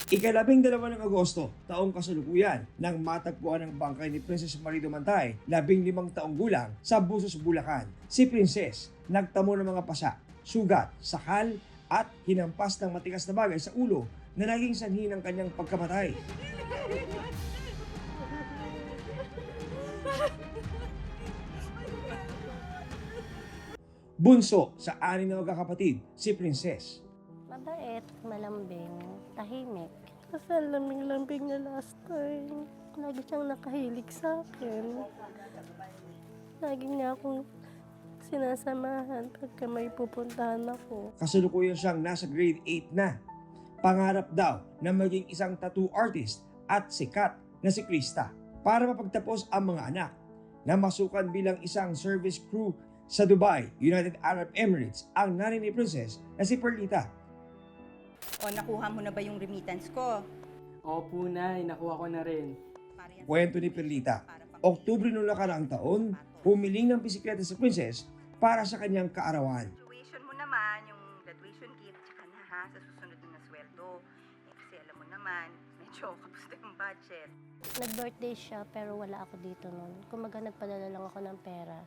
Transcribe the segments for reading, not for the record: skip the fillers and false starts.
Ika-12 ng Agosto, taong kasalukuyan, nang matagpuan ng bangkay ni Princess Marido Mantay, 15 taong gulang, sa Busos, Bulacan. Si Princess, nagtamo ng mga pasa, sugat, sakal, at hinampas ng matigas na bagay sa ulo na naging sanhi ng kanyang pagkamatay. Bunso sa 6 na magkakapatid, si Princess. Mabait, malambing, tahimik. Kasi laming-lambing niya last time. Lagi siyang nakahilig sa akin. Lagi niya akong sinasamahan pagka may pupuntahan ako. Kasalukuyan siyang nasa grade 8 na. Pangarap daw na maging isang tattoo artist at sikat na siklista para mapagtapos ang mga anak na masukan bilang isang service crew sa Dubai, United Arab Emirates ang nanay ni Princess na si Perlita. O, nakuha mo na ba yung remittance ko? Opo, Nay. Nakuha ko na rin. Kwento ni Perlita, Oktubre noong nakaraang taon, humiling ng bisikleta si Princess para sa kanyang kaarawan. Graduation mo naman, yung graduation gift, tsaka na ha, sa susunod na sweldo. Kasi alam mo naman, medyo kapusta yung budget. Nag-birthday siya pero wala ako dito noon. Kumaga nagpadala lang ako ng pera.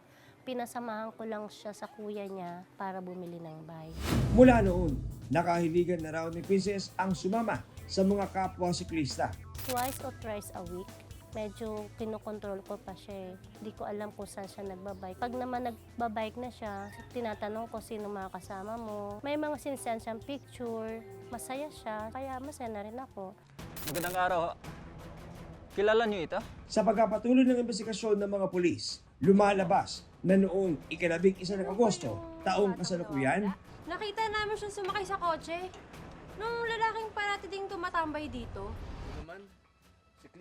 Pinasamahan ko lang siya sa kuya niya para bumili ng bike. Mula noon, nakahiligan na raw ni Princess ang sumama sa mga kapwa siklista. Twice or thrice a week, medyo kinokontrol ko pa siya. Hindi ko alam kung saan siya nagbabike. Pag naman nagbabike na siya, tinatanong ko sino mga kasama mo. May mga sinisend siyang picture, masaya siya, kaya masaya na rin ako. Magandang araw. Kilala niyo ito? Sa pagpapatuloy ng investigasyon ng mga pulis, lumalabas na noong ika-11 ng Agosto, taong kasalukuyan, Nakita namin siya sumakay sa kotse. Nung lalaking parati ding tumatambay dito. Naman,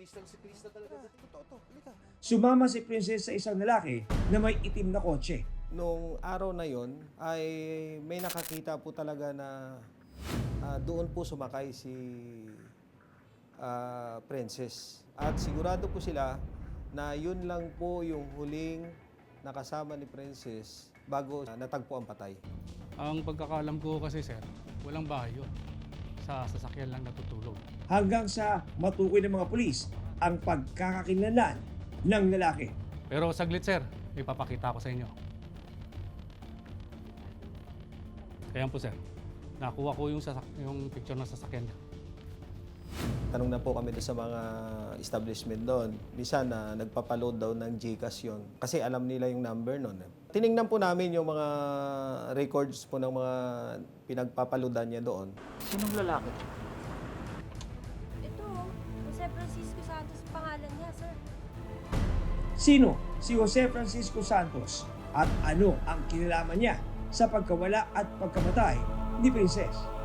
siklista talaga. Ito, halika. sumama si Princess sa isang lalaki na may itim na kotse. Nung araw na yon ay may nakakita po talaga na doon po sumakay si Princess. At sigurado po sila na yun lang po yung huling nakasama ni Princess bago natagpo ang patay. Ang pagkakalam ko kasi sir, walang bahay yun. Sa sasakyan lang natutulog. Hanggang sa matukoy ng mga pulis ang pagkakakilanlan ng lalaki. Pero saglit sir, ipapakita ko sa inyo. Kaya po sir, nakuha ko yung picture ng sasakyan niya. Tanong na po kami doon sa mga establishment doon. Minsan na nagpapaload daw ng GCash yun. Kasi alam nila yung number noon. Tiningnan po namin yung mga records po ng mga pinagpapaloadan niya doon. Sinong lalaki? Ito, Jose Francisco Santos pangalan niya, sir. Sino si Jose Francisco Santos at ano ang kinalaman niya sa pagkawala at pagkamatay ni Princess?